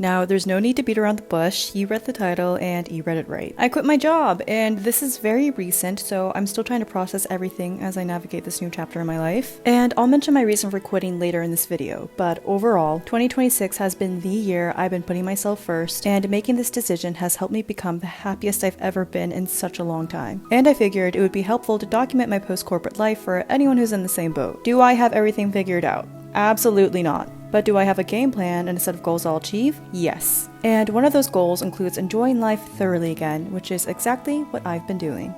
Now, there's no need to beat around the bush. You read the title and you read it right. I quit my job, and this is very recent, so I'm still trying to process everything as I navigate this new chapter in my life. And I'll mention my reason for quitting later in this video, but overall, 2026 has been the year I've been putting myself first, and making this decision has helped me become the happiest I've ever been in such a long time. And I figured it would be helpful to document my post-corporate life for anyone who's in the same boat. Do I have everything figured out? Absolutely not. But do I have a game plan and a set of goals I'll achieve? Yes. And one of those goals includes enjoying life thoroughly again, which is exactly what I've been doing.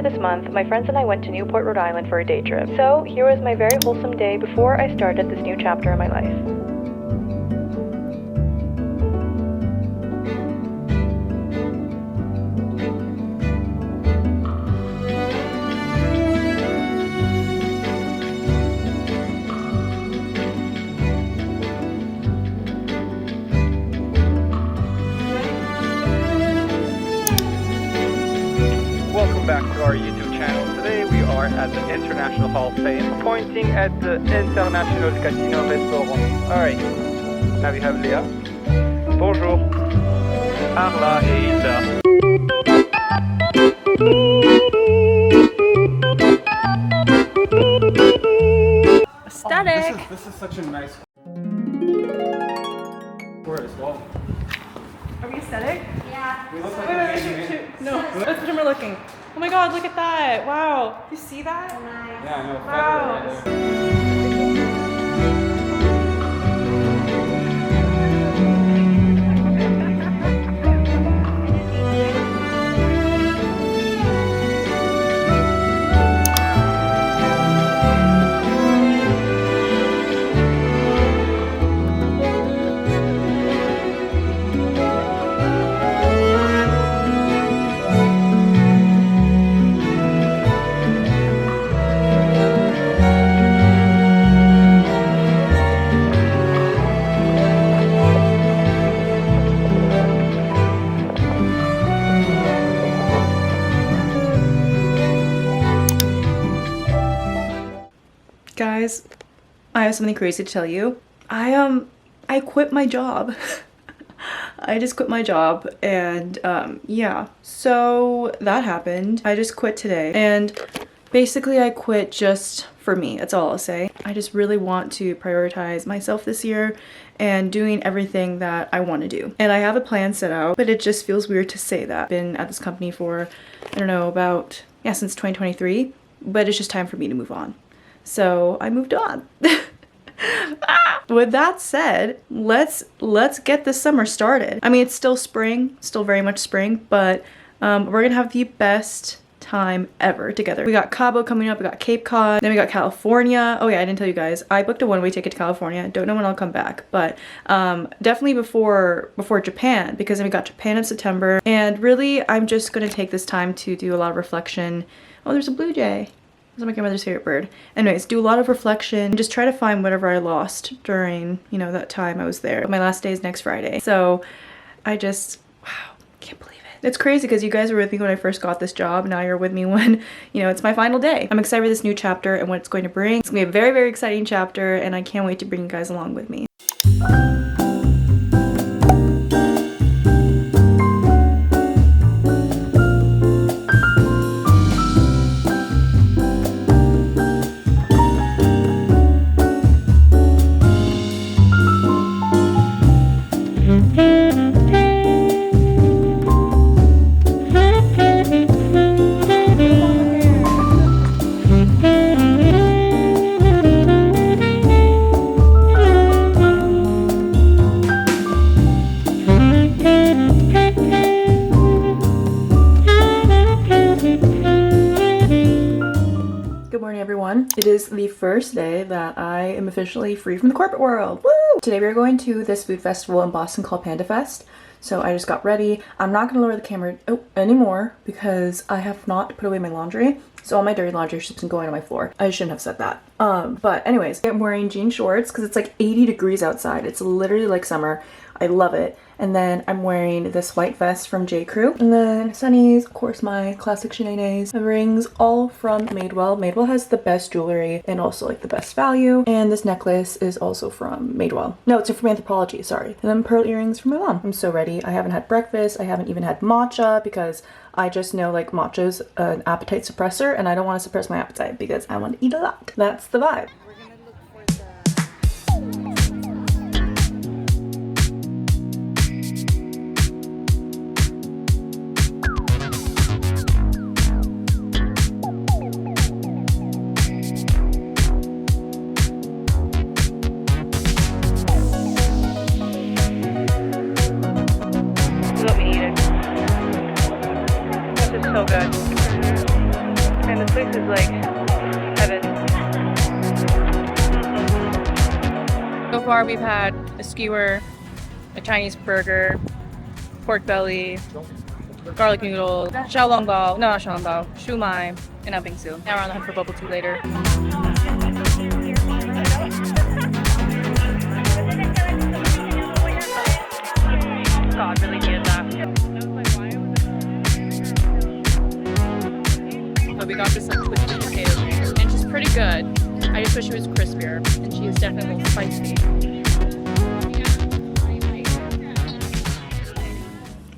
This month, my friends and I went to Newport, Rhode Island for a day trip. So here was my very wholesome day before I started this new chapter in my life. Back to our YouTube channel. Today we are at the International Hall of Fame, pointing at the International Casino Restaurant. Alright, now we have Léa. Bonjour. Arla et Hilda. Aesthetic! Oh, this is such a nice word as well. Are we aesthetic? Yeah. We look like Wait, no, let's pretend we're looking. Oh my god, look at that! Wow! You see that? Nice. Yeah, I know. Wow! Guys, I have something crazy to tell you. I quit my job. I just quit my job and yeah, so that happened. I just quit today and basically I quit just for me. That's all I'll say. I just really want to prioritize myself this year and doing everything that I want to do. And I have a plan set out, but it just feels weird to say that. I've been at this company for, I don't know, about, yeah, since 2023, but it's just time for me to move on. So I moved on. With that said, let's get this summer started. I mean, it's still spring, still very much spring, but we're gonna have the best time ever together. We got Cabo coming up, we got Cape Cod, then we got California. Oh yeah, I didn't tell you guys. I booked a one-way ticket to California. Don't know when I'll come back, but definitely before Japan, because then we got Japan in September. And really, I'm just gonna take this time to do a lot of reflection. Oh, there's a blue jay. That's my grandmother's favorite bird. Anyways, do a lot of reflection, just try to find whatever I lost during, you know, that time I was there. My last day is next Friday. So I just, wow, can't believe it. It's crazy because you guys were with me when I first got this job. Now you're with me when, you know, it's my final day. I'm excited for this new chapter and what it's going to bring. It's gonna be a very, very exciting chapter and I can't wait to bring you guys along with me. It is the first day that I am officially free from the corporate world. Woo! Today we are going to this food festival in Boston called Panda Fest. So I just got ready. I'm not going to lower the camera anymore because I have not put away my laundry. So all my dirty laundry has been going on my floor. I shouldn't have said that. But anyways, I'm wearing jean shorts because it's like 80 degrees outside. It's literally like summer. I love it. And then I'm wearing this white vest from J. Crew. And then sunnies, of course, my classic Sinead's rings, all from Madewell. Madewell has the best jewelry and also like the best value. And this necklace is also from Madewell. No, it's from Anthropologie, sorry. And then pearl earrings from my mom. I'm so ready. I haven't had breakfast. I haven't even had matcha because I just know like matcha's an appetite suppressor and I don't want to suppress my appetite because I want to eat a lot. That's the vibe. So good. And this place is like heaven. So far we've had a skewer, a Chinese burger, pork belly, garlic noodles, xiaolongbao, no not xiaolongbao, shumai, and a bingsu. Now we're on the hunt for bubble tea later. God really needed that. We got this like twisted potato and she's pretty good. I just wish it was crispier and she is definitely a little spicy.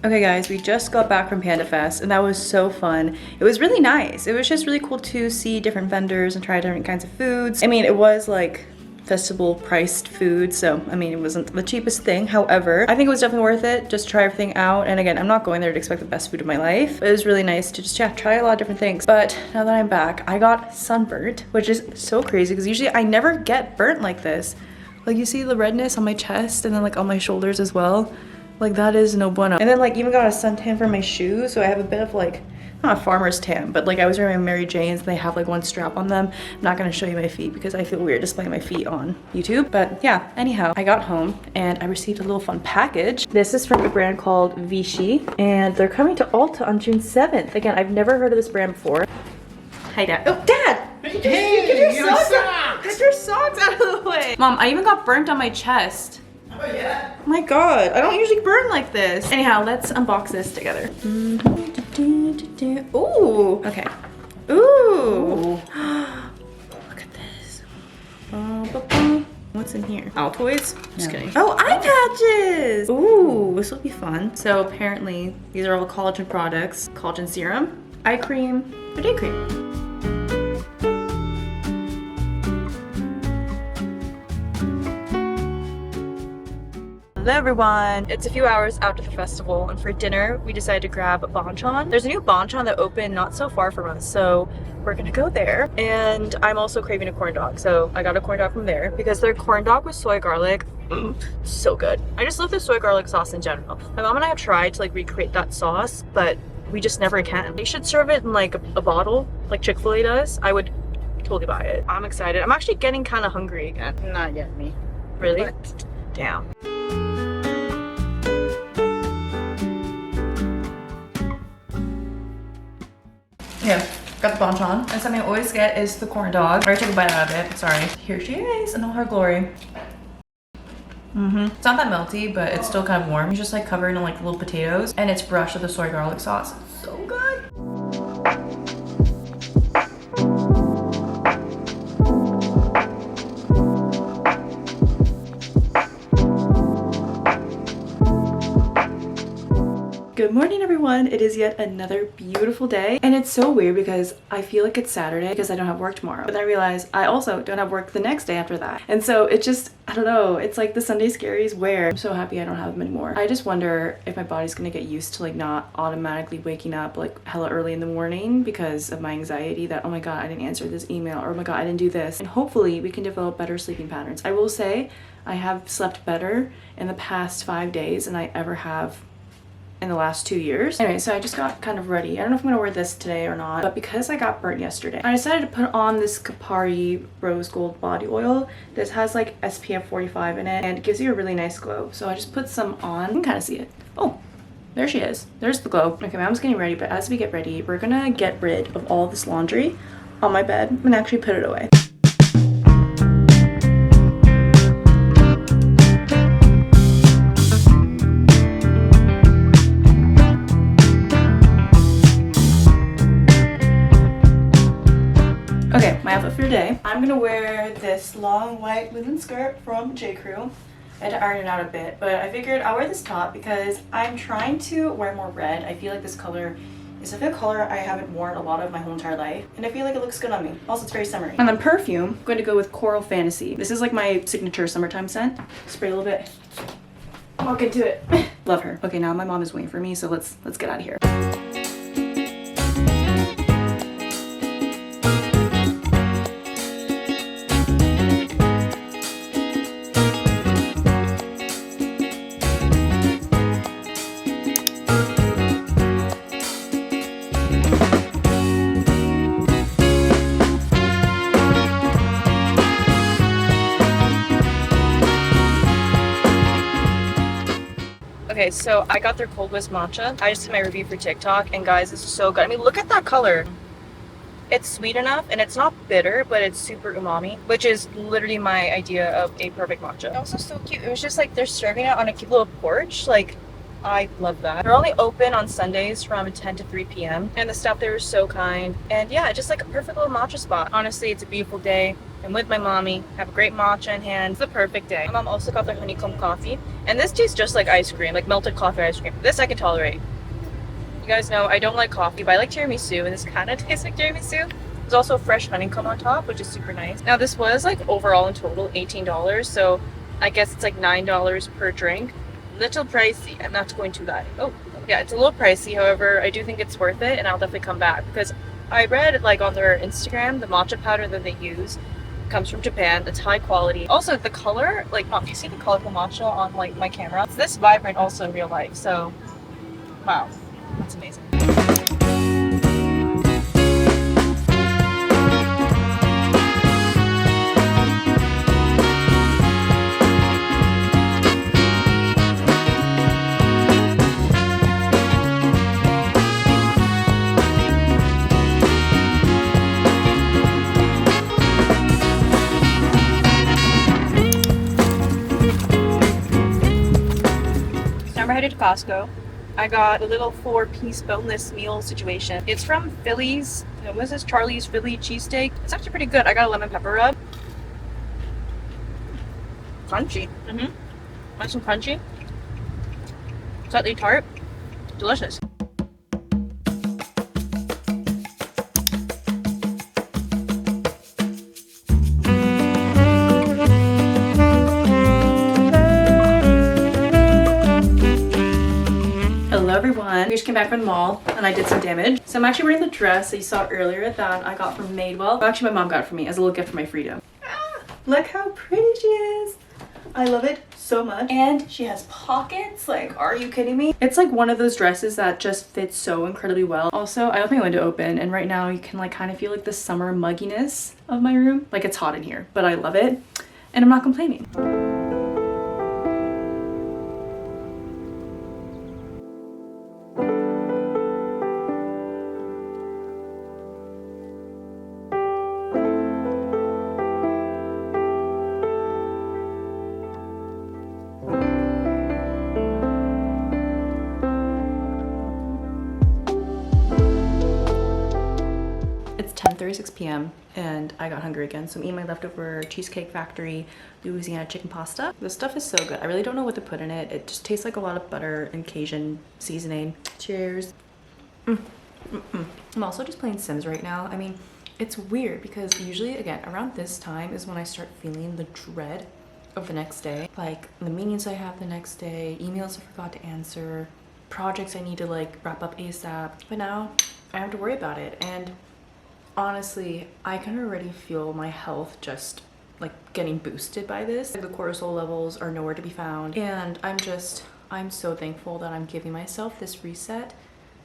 Okay guys, we just got back from Panda Fest and that was so fun. It was really nice. It was just really cool to see different vendors and try different kinds of foods. I mean, it was like festival priced food, so I mean it wasn't the cheapest thing. However, I think it was definitely worth it just to try everything out. And again, I'm not going there to expect the best food of my life, but it was really nice to just try a lot of different things. But now that I'm back, I got sunburnt, which is so crazy because usually I never get burnt like this. Like you see the redness on my chest and then like on my shoulders as well. Like that is no bueno. And then like even got a suntan for my shoes, so I have a bit of like not a farmer's tan, but like I was wearing my Mary Janes and they have like one strap on them. I'm not gonna show you my feet because I feel weird displaying my feet on YouTube. But yeah, anyhow, I got home and I received a little fun package. This is from a brand called Vichy and they're coming to Ulta on June 7th. Again, I've never heard of this brand before. Hi, Dad. Oh, Dad! Get your socks out of the way. Mom, I even got burnt on my chest. Oh yeah? Oh my god, I don't usually burn like this. Anyhow, let's unbox this together. Ooh, okay. Ooh. Look at this. What's in here? Altoids? Just kidding. Oh, eye patches! Ooh, this will be fun. So apparently, these are all collagen products. Collagen serum, eye cream, or day cream. Hello everyone! It's a few hours after the festival and for dinner we decided to grab banchan. There's a new banchan that opened not so far from us, so we're gonna go there. And I'm also craving a corn dog, so I got a corn dog from there because their corn dog with soy garlic, so good. I just love the soy garlic sauce in general. My mom and I have tried to like recreate that sauce, but we just never can. They should serve it in like a bottle, like Chick-fil-A does. I would totally buy it. I'm excited. I'm actually getting kind of hungry again. Not yet, me. Really? But damn. Yeah, got the banchan. And something I always get is the corn dog. I already took a bite out of it, sorry. Here she is in all her glory. It's not that melty, but it's still kind of warm. It's just like covered in like little potatoes and it's brushed with the soy garlic sauce. It's so good. Good morning everyone, it is yet another beautiful day and it's so weird because I feel like it's Saturday because I don't have work tomorrow, but then I realize I also don't have work the next day after that, and so it just, I don't know, it's like the Sunday scaries where I'm so happy I don't have them anymore. I just wonder if my body's gonna get used to like not automatically waking up like hella early in the morning because of my anxiety that, oh my god, I didn't answer this email, or oh my god, I didn't do this, and hopefully we can develop better sleeping patterns. I will say I have slept better in the past 5 days than I ever have in the last 2 years. Anyway, so I just got kind of ready. I don't know if I'm gonna wear this today or not, but because I got burnt yesterday, I decided to put on this Kapari Rose Gold Body Oil. This has like SPF 45 in it and it gives you a really nice glow. So I just put some on. You can kind of see it. Oh, there she is. There's the glow. Okay, mom's getting ready, but as we get ready, we're gonna get rid of all this laundry on my bed and actually put it away. Okay, my outfit for today. I'm gonna wear this long white linen skirt from J. Crew. I had to iron it out a bit, but I figured I'll wear this top because I'm trying to wear more red. I feel like this color is a color I haven't worn a lot of my whole entire life, and I feel like it looks good on me. Also, it's very summery. And then perfume, I'm going to go with Coral Fantasy. This is like my signature summertime scent. Spray a little bit. Walk into it. Love her. Okay, now my mom is waiting for me, so let's get out of here. Okay, so I got their cold whisk matcha. I just did my review for TikTok, and guys, it's so good. I mean, look at that color. It's sweet enough, and it's not bitter, but it's super umami, which is literally my idea of a perfect matcha. Also so cute. It was just like they're serving it on a cute little porch. Like, I love that. They're only open on Sundays from 10 to 3 p.m. and the staff there was so kind. And yeah, just like a perfect little matcha spot. Honestly, it's a beautiful day. I'm with my mommy, have a great matcha in hand. It's the perfect day. My mom also got their honeycomb coffee, and this tastes just like ice cream, like melted coffee ice cream. This I can tolerate. You guys know I don't like coffee, but I like tiramisu, and this kind of tastes like tiramisu. There's also fresh honeycomb on top, which is super nice. Now this was like overall in total $18, so I guess it's like $9 per drink. Little pricey. I'm not going to lie. Oh, yeah, it's a little pricey. However, I do think it's worth it, and I'll definitely come back because I read like on their Instagram, the matcha powder that they use comes from Japan. It's high quality. Also, the color, like, mom, you see the colorful matcha on like my camera? It's this vibrant also in real life. So, wow, that's amazing. We're headed to Costco. I got a little 4-piece boneless meal situation. It's from Philly's, what is this? Charlie's Philly cheesesteak. It's actually pretty good. I got a lemon pepper rub. Crunchy. Nice and crunchy. Slightly tart. Delicious. Hello everyone, we just came back from the mall and I did some damage. So I'm actually wearing the dress that you saw earlier that I got from Madewell. Well, actually my mom got it for me as a little gift for my freedom. Look how pretty she is. I love it so much. And she has pockets, like, are you kidding me? It's like one of those dresses that just fits so incredibly well. Also, I left my window open and right now you can like kind of feel like the summer mugginess of my room. Like it's hot in here, but I love it and I'm not complaining. It's 10:36 p.m. and I got hungry again, so I'm eating my leftover Cheesecake Factory Louisiana chicken pasta. This stuff is so good. I really don't know what to put in it. It just tastes like a lot of butter and Cajun seasoning. Cheers. I'm also just playing Sims right now. I mean, it's weird because usually, again, around this time is when I start feeling the dread of the next day. Like the meetings I have the next day, emails I forgot to answer, projects I need to like wrap up ASAP. But now I have to worry about it, and honestly, I can already feel my health just like getting boosted by this. The cortisol levels are nowhere to be found, and I'm so thankful that I'm giving myself this reset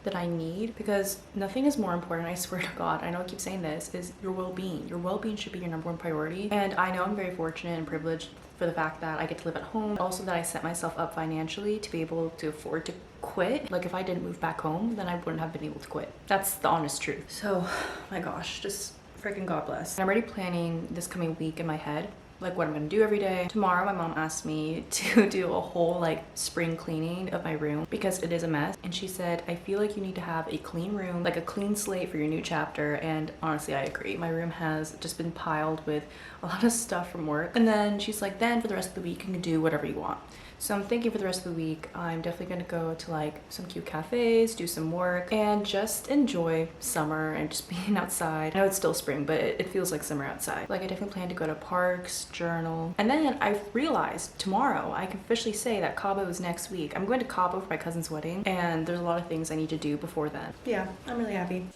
that I need, because nothing is more important, I swear to God, I know I keep saying this, is your well-being. Your well-being should be your number one priority. And I know I'm very fortunate and privileged for the fact that I get to live at home, also that I set myself up financially to be able to afford to quit, like if I didn't move back home, then I wouldn't have been able to quit. That's the honest truth. So, my gosh, just freaking God bless. I'm already planning this coming week in my head, like what I'm gonna do every day. Tomorrow, my mom asked me to do a whole like spring cleaning of my room because it is a mess. And she said, I feel like you need to have a clean room, like a clean slate for your new chapter. And honestly, I agree. My room has just been piled with a lot of stuff from work. And then she's like, then for the rest of the week, you can do whatever you want. So I'm thinking for the rest of the week, I'm definitely gonna go to like some cute cafes, do some work, and just enjoy summer and just being outside. I know it's still spring, but it feels like summer outside. Like I definitely plan to go to parks, journal. And then I realized tomorrow, I can officially say that Cabo is next week. I'm going to Cabo for my cousin's wedding, and there's a lot of things I need to do before then. Yeah, I'm really happy.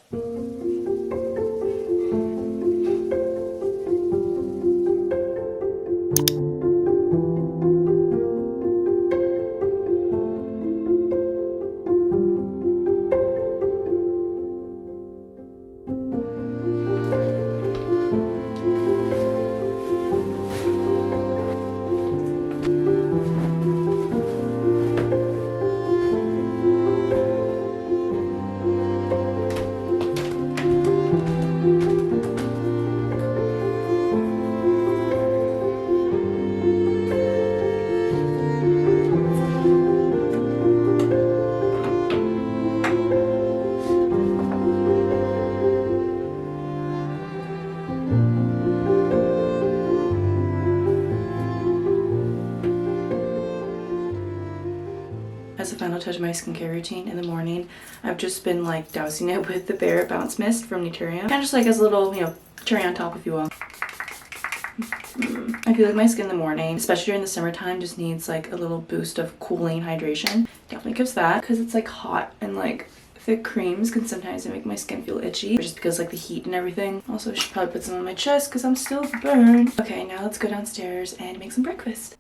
As a final touch of my skincare routine in the morning, I've just been like dousing it with the Bare Bounce Mist from Naturium. Kind of just like as a little, you know, cherry on top if you will. I feel like my skin in the morning, especially during the summertime, just needs like a little boost of cooling hydration. Definitely gives that because it's like hot and like thick creams can sometimes make my skin feel itchy just because like the heat and everything. Also, I should probably put some on my chest because I'm still burned. Okay, now let's go downstairs and make some breakfast.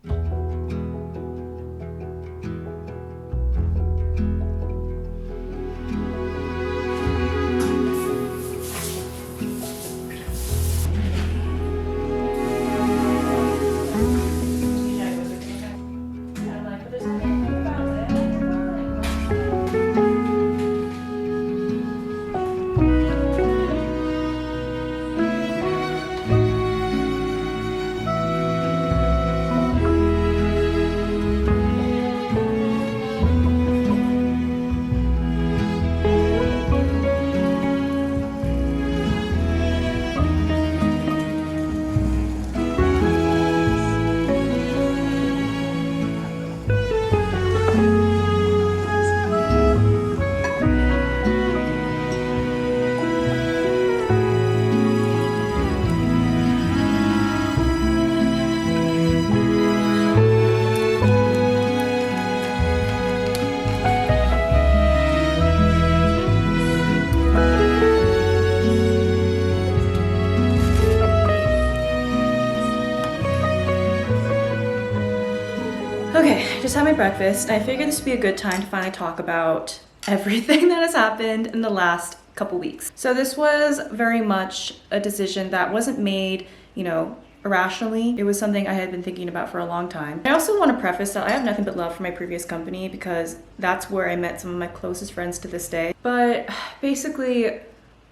Okay, just had my breakfast. I figured this would be a good time to finally talk about everything that has happened in the last couple weeks. So this was very much a decision that wasn't made, you know, irrationally. It was something I had been thinking about for a long time. I also want to preface that I have nothing but love for my previous company because that's where I met some of my closest friends to this day. But basically,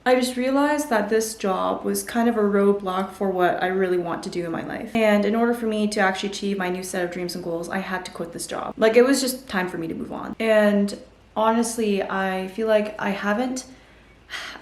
I just realized that this job was kind of a roadblock for what I really want to do in my life. And in order for me to actually achieve my new set of dreams and goals, I had to quit this job. Like, it was just time for me to move on. And honestly, I feel like I haven't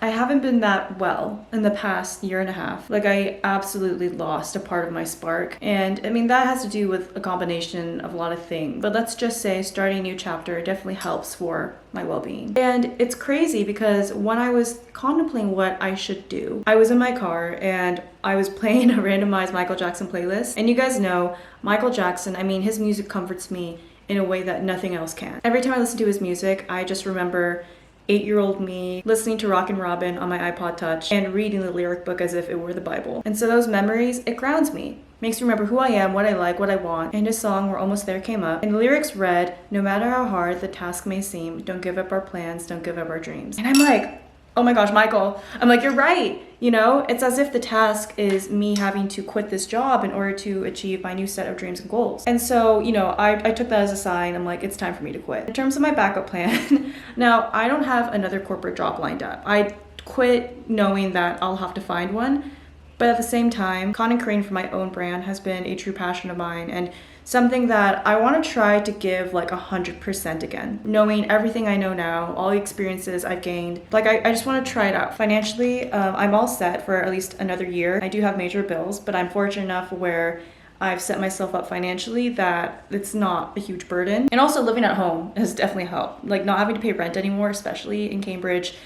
been that well in the past year and a half. Like, I absolutely lost a part of my spark. And I mean, that has to do with a combination of a lot of things. But let's just say starting a new chapter definitely helps for my well-being. And it's crazy because when I was contemplating what I should do, I was in my car and I was playing a randomized Michael Jackson playlist. And you guys know, Michael Jackson, I mean, his music comforts me in a way that nothing else can. Every time I listen to his music, I just remember 8-year-old me listening to Rockin' Robin on my iPod Touch and reading the lyric book as if it were the Bible. And so those memories, it grounds me. Makes me remember who I am, what I like, what I want. And his song, We're Almost There, came up. And the lyrics read, no matter how hard the task may seem, don't give up our plans, don't give up our dreams. And I'm like, oh my gosh, Michael. I'm like, you're right. You know, it's as if the task is me having to quit this job in order to achieve my new set of dreams and goals. And so, you know, I took that as a sign. I'm like, it's time for me to quit. In terms of my backup plan, now I don't have another corporate job lined up. I quit knowing that I'll have to find one. But at the same time, content creating for my own brand has been a true passion of mine and something that I want to try to give like 100% again. Knowing everything I know now, all the experiences I've gained, like I just want to try it out. Financially, I'm all set for at least another year. I do have major bills, but I'm fortunate enough where I've set myself up financially that it's not a huge burden. And also living at home has definitely helped. Like not having to pay rent anymore, especially in Cambridge,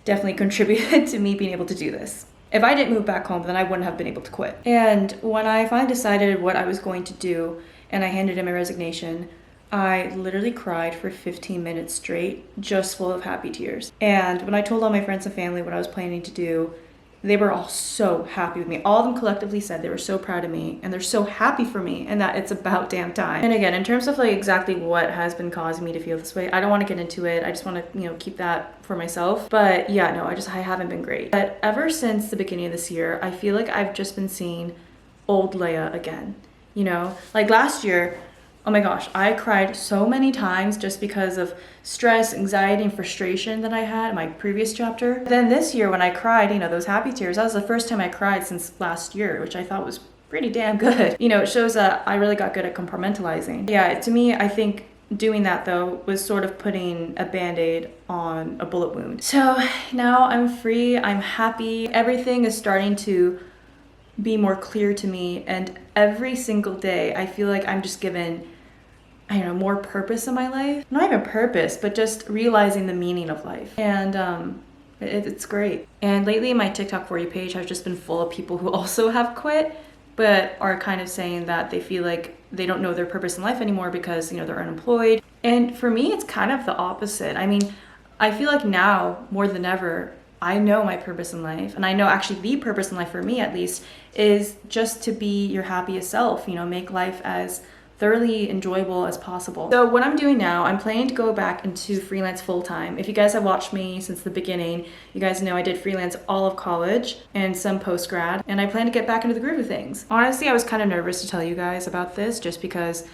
definitely contributed to me being able to do this. If I didn't move back home, then I wouldn't have been able to quit. And when I finally decided what I was going to do and I handed in my resignation, I literally cried for 15 minutes straight, just full of happy tears. And when I told all my friends and family what I was planning to do, they were all so happy with me. All of them collectively said they were so proud of me and they're so happy for me and that it's about damn time. And again, in terms of like exactly what has been causing me to feel this way, I don't want to get into it. I just want to, you know, keep that for myself. But yeah, no, I haven't been great. But ever since the beginning of this year, I feel like I've just been seeing old Leia again. You know, like last year, oh my gosh, I cried so many times just because of stress, anxiety, and frustration that I had in my previous chapter. Then this year when I cried, you know, those happy tears, that was the first time I cried since last year, which I thought was pretty damn good. You know, it shows that I really got good at compartmentalizing. Yeah, to me, I think doing that though was sort of putting a band-aid on a bullet wound. So now I'm free, I'm happy, everything is starting to be more clear to me, and every single day I feel like I'm just given, I don't know, more purpose in my life. Not even purpose, but just realizing the meaning of life. And it's great. And lately my TikTok For You page has just been full of people who also have quit, but are kind of saying that they feel like they don't know their purpose in life anymore because, you know, they're unemployed. And for me, it's kind of the opposite. I mean, I feel like now more than ever, I know my purpose in life, and I know actually the purpose in life for me at least is just to be your happiest self, you know, make life as thoroughly enjoyable as possible. So what I'm doing now, I'm planning to go back into freelance full-time. If you guys have watched me since the beginning, you guys know I did freelance all of college and some post-grad, and I plan to get back into the groove of things. Honestly, I was kind of nervous to tell you guys about this just because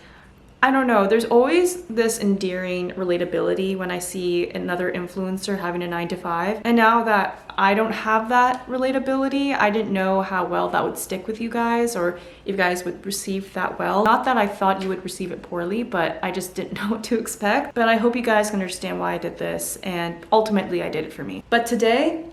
I don't know, there's always this endearing relatability when I see another influencer having a 9-to-5. And now that I don't have that relatability, I didn't know how well that would stick with you guys or if you guys would receive that well. Not that I thought you would receive it poorly, but I just didn't know what to expect. But I hope you guys can understand why I did this, and ultimately I did it for me. But today,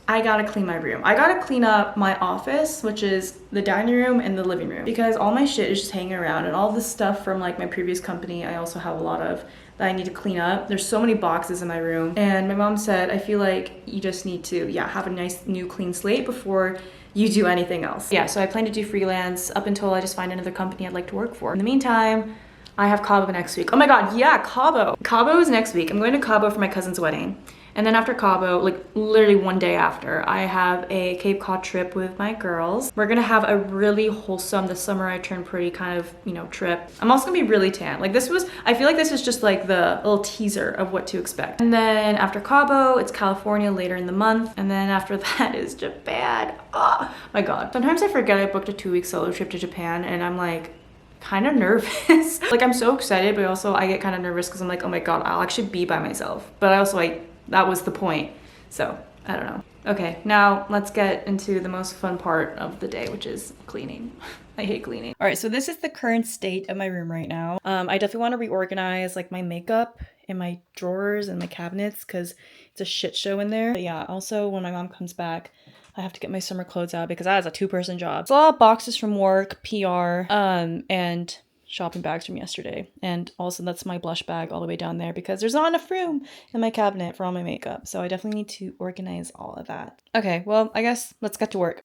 I gotta clean my room. I gotta clean up my office, which is the dining room and the living room, because all my shit is just hanging around, and all this stuff from like my previous company I also have a lot of that I need to clean up. There's so many boxes in my room, and my mom said I feel like you just need to have a nice new clean slate before you do anything else. Yeah, so I plan to do freelance up until I just find another company I'd like to work for. In the meantime, I have Cabo next week. Oh my god, yeah, Cabo. Cabo is next week. I'm going to Cabo for my cousin's wedding. And then after Cabo, like literally one day after, I have a Cape Cod trip with my girls. We're gonna have a really wholesome, this summer I turned pretty kind of, you know, trip. I'm also gonna be really tan. Like I feel like this is just like the little teaser of what to expect. And then after Cabo, it's California later in the month. And then after that is Japan. Oh my god. Sometimes I forget I booked a 2-week solo trip to Japan and I'm like, kind of nervous. Like I'm so excited, but also I get kind of nervous because I'm like, oh my god, I'll actually be by myself. But I also that was the point. So I don't know. Okay, now let's get into the most fun part of the day, which is cleaning. I hate cleaning. All right, so this is the current state of my room right now. I definitely want to reorganize like my makeup and my drawers and my cabinets because it's a shit show in there. But yeah, also when my mom comes back, I have to get my summer clothes out because that is a 2-person job. It's a lot of boxes from work, PR, and shopping bags from yesterday. And also that's my blush bag all the way down there because there's not enough room in my cabinet for all my makeup. So I definitely need to organize all of that. Okay, well, I guess let's get to work.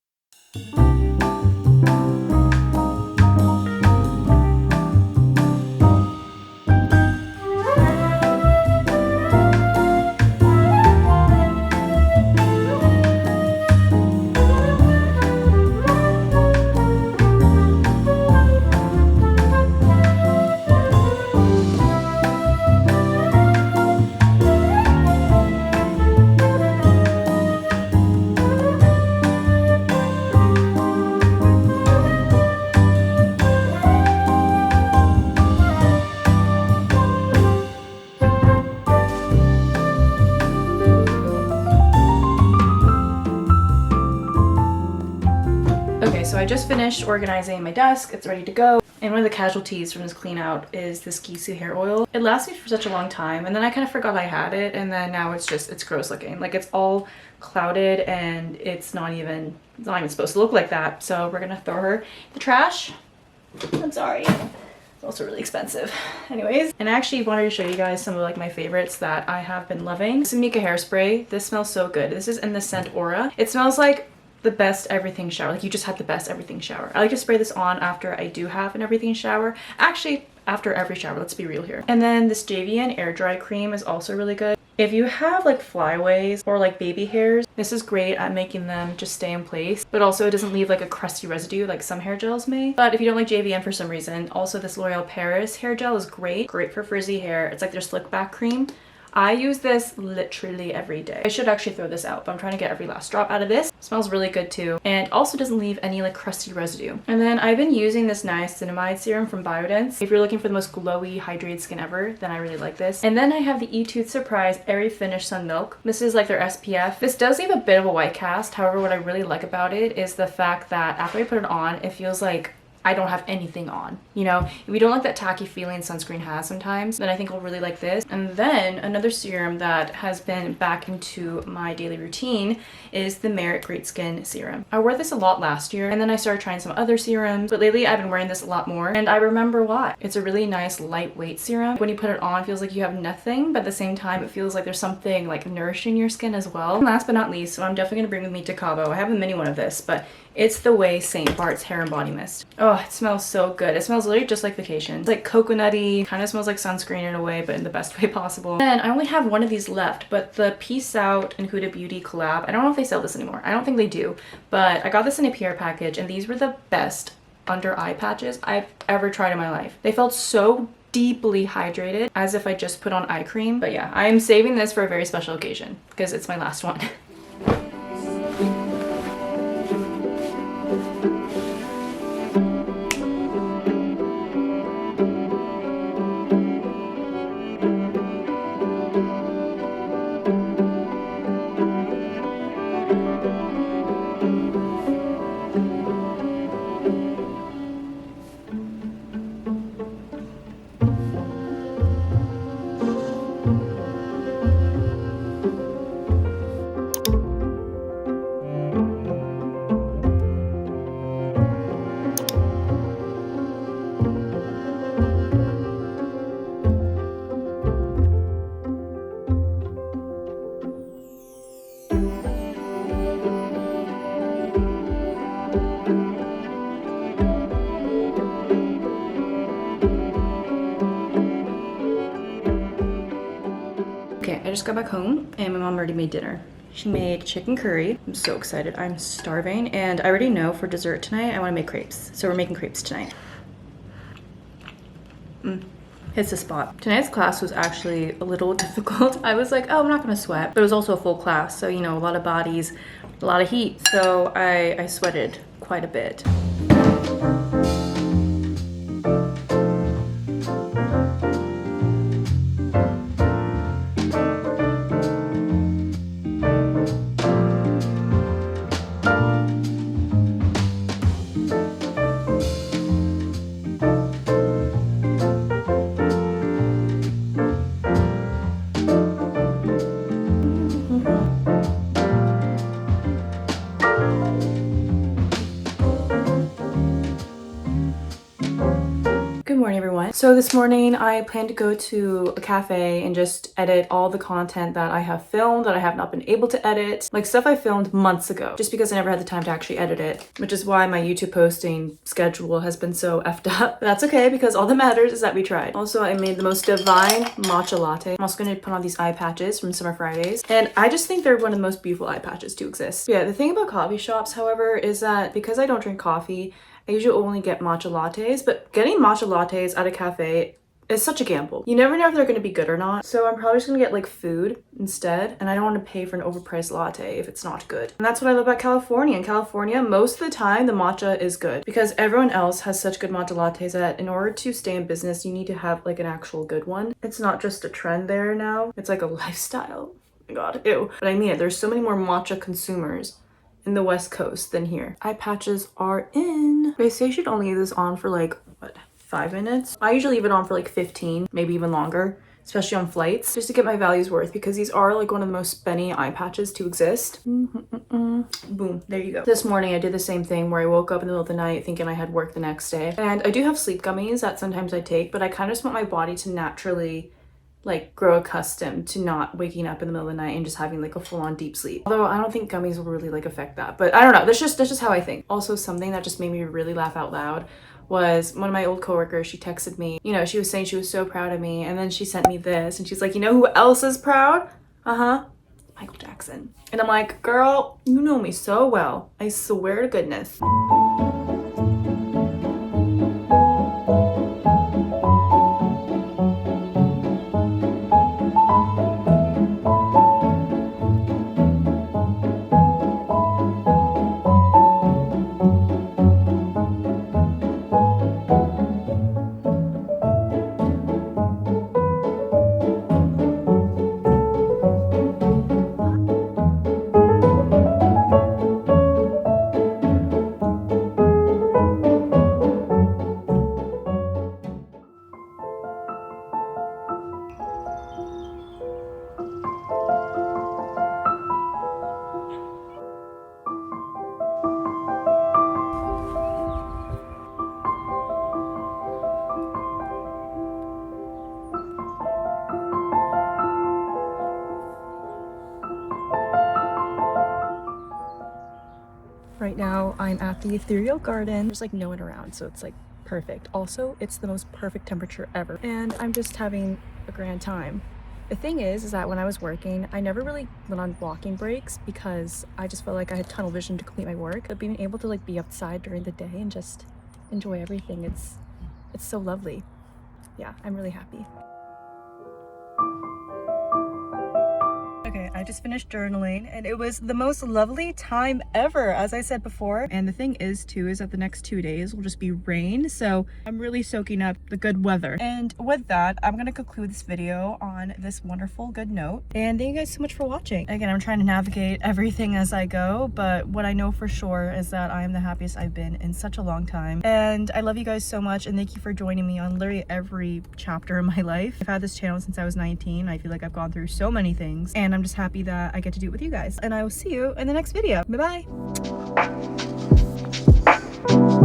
I just finished organizing my desk. It's ready to go. And one of the casualties from this clean out is this Gisu hair oil. It lasted me for such a long time, and then I kind of forgot I had it, and then now it's gross looking. Like, it's all clouded and it's not even supposed to look like that. So we're gonna throw her in the trash. I'm sorry. It's also really expensive. Anyways, and I actually wanted to show you guys some of like my favorites that I have been loving. This is Mika hairspray. This smells so good. This is in the scent Aura. It smells like the best everything shower. Like, you just had the best everything shower. I like to spray this on after I do have an everything shower. Actually, after every shower, let's be real here. And then this JVN air dry cream is also really good. If you have like flyaways or like baby hairs, this is great at making them just stay in place, but also it doesn't leave like a crusty residue like some hair gels may. But if you don't like JVN for some reason, also this L'Oreal Paris hair gel is great for frizzy hair. It's like their slick back cream. I use this literally every day. I should actually throw this out, but I'm trying to get every last drop out of this. It smells really good too, and also doesn't leave any like crusty residue. And then I've been using this niacinamide serum from Biodense. If you're looking for the most glowy, hydrated skin ever, then I really like this. And then I have the eTooth Surprise Airy Finish Sun Milk. This is like their SPF. This does leave a bit of a white cast. However, what I really like about it is the fact that after I put it on, it feels like I don't have anything on. You know, if you don't like that tacky feeling sunscreen has sometimes, then I think I'll really like this. And then another serum that has been back into my daily routine is the Merit Great Skin Serum. I wore this a lot last year, and then I started trying some other serums, but lately I've been wearing this a lot more, and I remember why. It's a really nice lightweight serum. When you put it on, it feels like you have nothing, but at the same time it feels like there's something like nourishing your skin as well. And last but not least, so I'm definitely gonna bring with me to Cabo. I have a mini one of this, but it's the Way St. Bart's Hair and Body Mist. Oh, it smells so good. It smells literally just like vacation. It's like coconutty, kind of smells like sunscreen in a way, but in the best way possible. And I only have one of these left, but the Peace Out and Huda Beauty collab, I don't know if they sell this anymore. I don't think they do, but I got this in a PR package, and these were the best under eye patches I've ever tried in my life. They felt so deeply hydrated, as if I just put on eye cream. But yeah, I'm saving this for a very special occasion because it's my last one. I just got back home and my mom already made dinner. She made chicken curry. I'm so excited. I'm starving, and I already know for dessert tonight I want to make crepes. So we're making crepes tonight. Hits the spot. Tonight's class was actually a little difficult. I was like, oh, I'm not gonna sweat, but it was also a full class, so you know, a lot of bodies, a lot of heat. So I sweated quite a bit. Good morning, everyone. So this morning I plan to go to a cafe and just edit all the content that I have filmed that I have not been able to edit, like stuff I filmed months ago, just because I never had the time to actually edit it, which is why my YouTube posting schedule has been so effed up. But that's okay, because all that matters is that we tried. Also, I made the most divine matcha latte. I'm also going to put on these eye patches from Summer Fridays, and I just think they're one of the most beautiful eye patches to exist. Yeah, the thing about coffee shops, however, is that because I don't drink coffee, I usually only get matcha lattes, but getting matcha lattes at a cafe is such a gamble. You never know if they're going to be good or not. So I'm probably just going to get like food instead, and I don't want to pay for an overpriced latte if it's not good. And that's what I love about California. In California, most of the time the matcha is good because everyone else has such good matcha lattes that in order to stay in business, you need to have like an actual good one. It's not just a trend there now. It's like a lifestyle. Oh my God, ew. But I mean it. There's so many more matcha consumers in the West Coast than here. Eye patches are in. They say you should only leave this on for like, what, 5 minutes? I usually leave it on for like 15, maybe even longer, especially on flights, just to get my value's worth, because these are like one of the most spenny eye patches to exist. Boom, there you go. This morning I did the same thing where I woke up in the middle of the night thinking I had work the next day. And I do have sleep gummies that sometimes I take, but I kind of just want my body to naturally like grow accustomed to not waking up in the middle of the night and just having like a full-on deep sleep. Although I don't think gummies will really like affect that, but I don't know. That's just how I think. Also, something that just made me really laugh out loud was one of my old coworkers. She texted me, you know, she was saying she was so proud of me, and then she sent me this and she's like, you know who else is proud? Michael Jackson. And I'm like, girl, you know me so well, I swear to goodness. Right now I'm at the ethereal garden. There's like no one around, so it's like perfect. Also, it's the most perfect temperature ever, and I'm just having a grand time. The thing is that when I was working, I never really went on walking breaks because I just felt like I had tunnel vision to complete my work. But being able to like be outside during the day and just enjoy everything, it's so lovely. Yeah, I'm really happy. Okay, I just finished journaling and it was the most lovely time ever, as I said before. And the thing is too, is that the next 2 days will just be rain. So I'm really soaking up the good weather. And with that, I'm gonna conclude this video on this wonderful good note. And thank you guys so much for watching. Again, I'm trying to navigate everything as I go, but what I know for sure is that I am the happiest I've been in such a long time. And I love you guys so much, and thank you for joining me on literally every chapter of my life. I've had this channel since I was 19. I feel like I've gone through so many things, and I'm just happy that I get to do it with you guys. And I will see you in the next video. Bye bye.